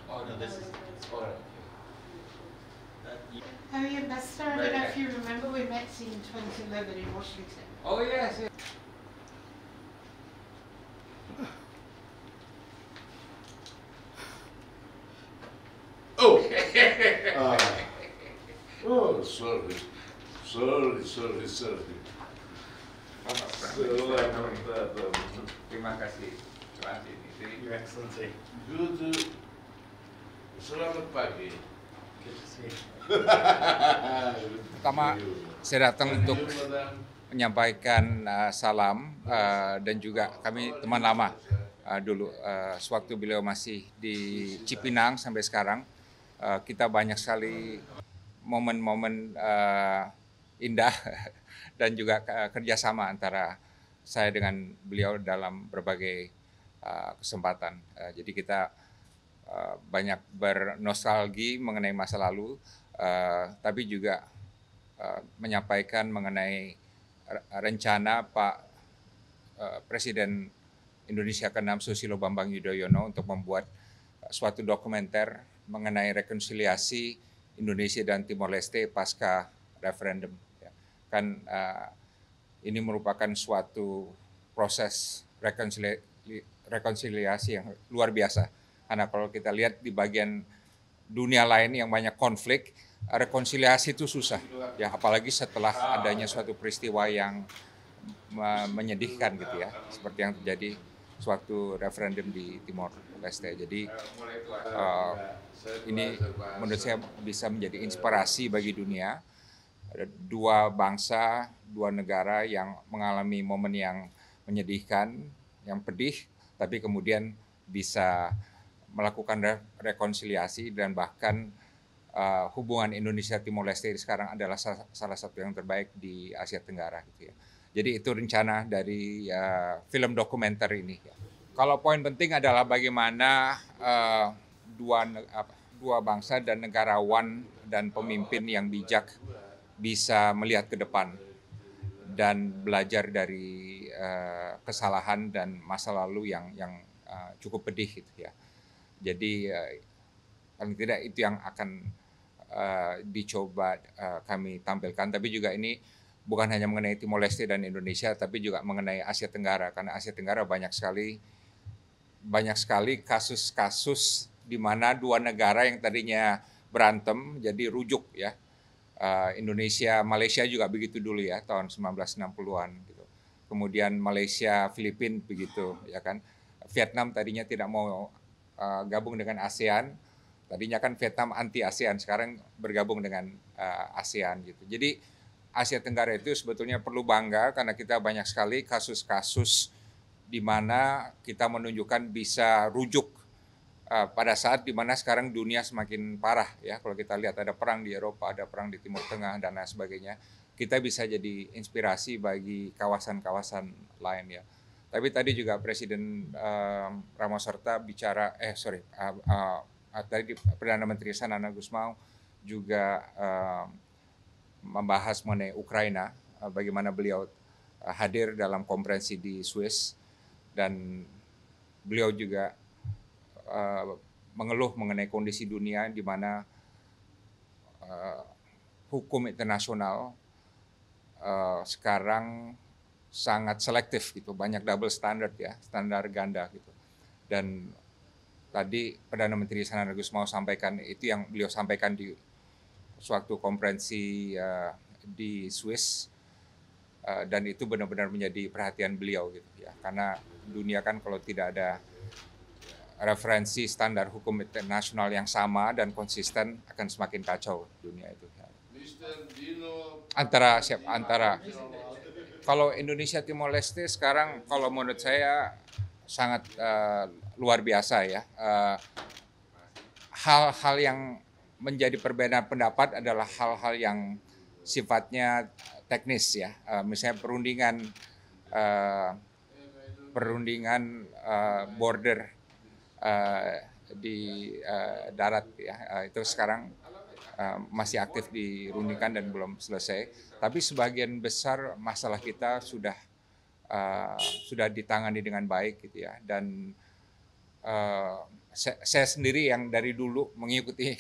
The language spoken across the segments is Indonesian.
Oh no, this is all right. Oh, yeah, Ambassador, I don't know if you remember we met in 2011 in Washington. Oh yes, yes. Oh! Oh, sorry. Sorry. Terima kasih, Tuan Ini. Your Excellency. Good. Selamat pagi. Good to see you. Pertama, saya datang untuk menyampaikan salam dan juga kami teman lama dulu. Sewaktu beliau masih di Cipinang sampai sekarang, kita banyak sekali momen-momen indah dan juga kerjasama antara saya dengan beliau dalam berbagai kesempatan. Jadi kita banyak bernostalgi mengenai masa lalu, tapi juga menyampaikan mengenai rencana Pak Presiden Indonesia ke-6 Susilo Bambang Yudhoyono untuk membuat suatu dokumenter mengenai rekonsiliasi Indonesia dan Timor Leste pasca referendum. Kan ini merupakan suatu proses rekonsiliasi yang luar biasa. Karena kalau kita lihat di bagian dunia lain yang banyak konflik, rekonsiliasi itu susah, ya apalagi setelah adanya suatu peristiwa yang menyedihkan gitu ya, seperti yang terjadi suatu referendum di Timor Leste. Jadi ini menurut saya bisa menjadi inspirasi bagi dunia. Ada dua bangsa, dua negara yang mengalami momen yang menyedihkan, yang pedih, tapi kemudian bisa melakukan rekonsiliasi dan bahkan hubungan Indonesia Timor Leste sekarang adalah salah satu yang terbaik di Asia Tenggara gitu ya. Jadi itu rencana dari film dokumenter ini. Kalau poin penting adalah bagaimana dua bangsa dan negarawan dan pemimpin yang bijak bisa melihat ke depan dan belajar dari kesalahan dan masa lalu yang cukup pedih gitu ya. Jadi paling tidak itu yang akan dicoba kami tampilkan. Tapi juga ini bukan hanya mengenai Timor Leste dan Indonesia, tapi juga mengenai Asia Tenggara. Karena Asia Tenggara banyak sekali kasus-kasus di mana dua negara yang tadinya berantem jadi rujuk ya. Indonesia, Malaysia juga begitu dulu ya, tahun 1960-an gitu. Kemudian Malaysia, Filipina begitu ya kan. Vietnam tadinya tidak mau gabung dengan ASEAN. Tadinya kan Vietnam anti ASEAN, sekarang bergabung dengan ASEAN gitu. Jadi Asia Tenggara itu sebetulnya perlu bangga karena kita banyak sekali kasus-kasus di mana kita menunjukkan bisa rujuk pada saat di mana sekarang dunia semakin parah ya. Kalau kita lihat ada perang di Eropa, ada perang di Timur Tengah dan lain sebagainya, kita bisa jadi inspirasi bagi kawasan-kawasan lain ya. Tapi tadi juga Presiden Ramosarta bicara, tadi Perdana Menteri Sanana Gusmao juga membahas mengenai Ukraina, bagaimana beliau hadir dalam konferensi di Swiss dan beliau juga mengeluh mengenai kondisi dunia di mana hukum internasional sekarang sangat selektif gitu, banyak double standard ya, standar ganda gitu. Dan tadi Perdana Menteri Sanana Gusmao sampaikan itu yang beliau sampaikan di suatu konferensi di Swiss dan itu benar-benar menjadi perhatian beliau gitu ya, karena dunia kan kalau tidak ada referensi standar hukum internasional yang sama dan konsisten akan semakin kacau dunia itu. Antara kalau Indonesia Timor Leste sekarang kalau menurut saya sangat luar biasa ya. Hal-hal yang menjadi perbedaan pendapat adalah hal-hal yang sifatnya teknis ya. Misalnya perundingan border di darat ya, itu sekarang masih aktif dirundingkan dan belum selesai. Tapi sebagian besar masalah kita sudah ditangani dengan baik gitu ya. Dan saya sendiri yang dari dulu mengikuti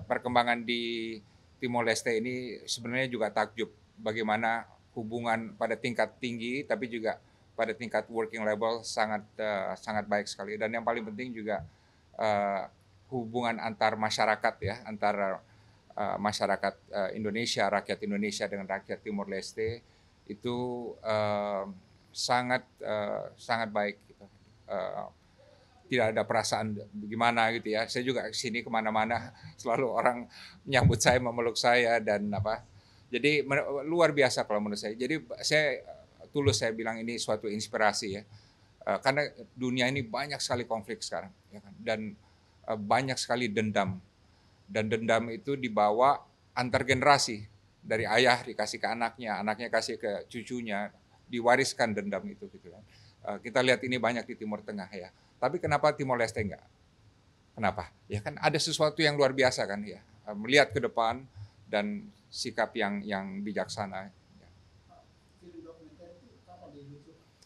perkembangan di Timor Leste ini sebenarnya juga takjub bagaimana hubungan pada tingkat tinggi tapi juga pada tingkat working level sangat baik sekali, dan yang paling penting juga hubungan antar masyarakat ya, antara masyarakat Indonesia, rakyat Indonesia dengan rakyat Timor Leste itu sangat baik gitu. Tidak ada perasaan gimana gitu ya. Saya juga kesini kemana-mana selalu orang menyambut saya, memeluk saya dan apa. Jadi luar biasa kalau menurut saya. Jadi saya bilang ini suatu inspirasi ya. Karena dunia ini banyak sekali konflik sekarang ya kan? Dan banyak sekali dendam. Dan dendam itu dibawa antar generasi, dari ayah dikasih ke anaknya, anaknya kasih ke cucunya, diwariskan dendam itu gitu kan. Kita lihat ini banyak di Timur Tengah ya. Tapi kenapa Timor Leste enggak? Kenapa? Ya kan ada sesuatu yang luar biasa kan ya. Melihat ke depan dan sikap yang bijaksana.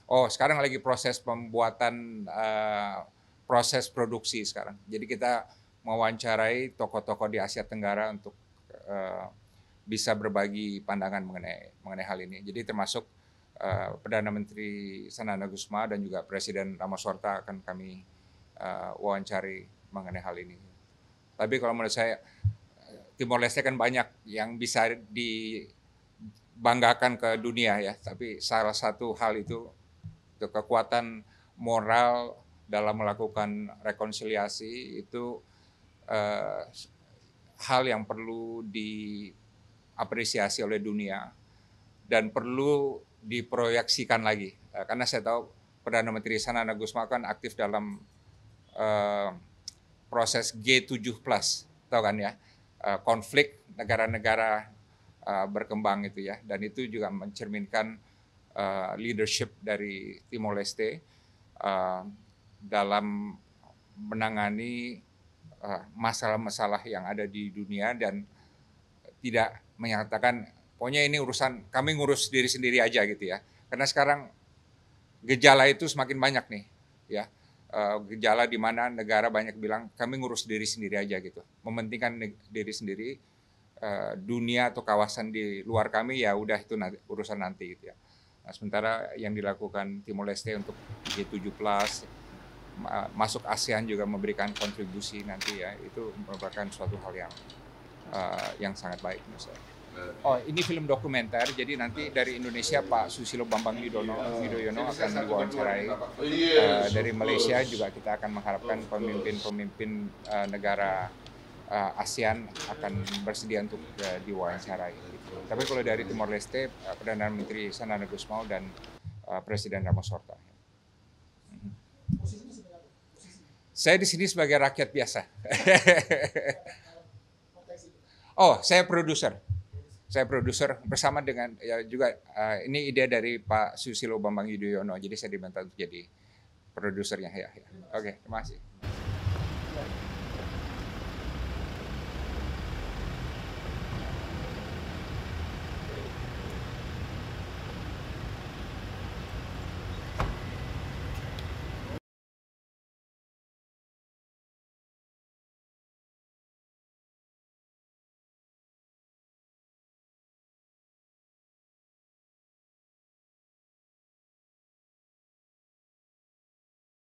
Oh, sekarang lagi proses pembuatan proses produksi sekarang. Jadi kita mewawancarai tokoh-tokoh di Asia Tenggara untuk bisa berbagi pandangan mengenai hal ini. Jadi termasuk Perdana Menteri Sanana Gusma dan juga Presiden Ramaphosa akan kami wawancari mengenai hal ini. Tapi kalau menurut saya Timor Leste kan banyak yang bisa dibanggakan ke dunia ya. Tapi salah satu hal itu kekuatan moral dalam melakukan rekonsiliasi itu hal yang perlu diapresiasi oleh dunia dan perlu diproyeksikan lagi, karena saya tahu Perdana Menteri Sanana Gusma kan aktif dalam proses G7+, tahu kan ya, konflik negara-negara berkembang itu ya, dan itu juga mencerminkan leadership dari Timor Leste dalam menangani masalah-masalah yang ada di dunia dan tidak menyatakan pokoknya ini urusan kami ngurus diri sendiri aja gitu ya. Karena sekarang gejala itu semakin banyak nih ya. Gejala di mana negara banyak bilang kami ngurus diri sendiri aja gitu. Mementingkan diri sendiri, dunia atau kawasan di luar kami ya udah itu urusan nanti gitu ya. Nah, sementara yang dilakukan Timor Leste untuk G7+, masuk ASEAN juga memberikan kontribusi nanti ya, itu merupakan suatu hal yang sangat baik menurut saya. Oh, ini film dokumenter, jadi nanti dari Indonesia Pak Susilo Bambang Yudhoyono akan diwawancarai. Dari Malaysia juga kita akan mengharapkan pemimpin-pemimpin negara ASEAN akan bersedia untuk diwawancarai. Gitu. Tapi kalau dari Timor Leste, Perdana Menteri Sanana Gusmao dan Presiden Ramaphosa. Saya di sini sebagai rakyat biasa. Oh, saya produser. Saya produser bersama dengan ya juga ini ide dari Pak Susilo Bambang Yudhoyono. Jadi saya diminta untuk jadi produsernya ya. Oke, terima kasih.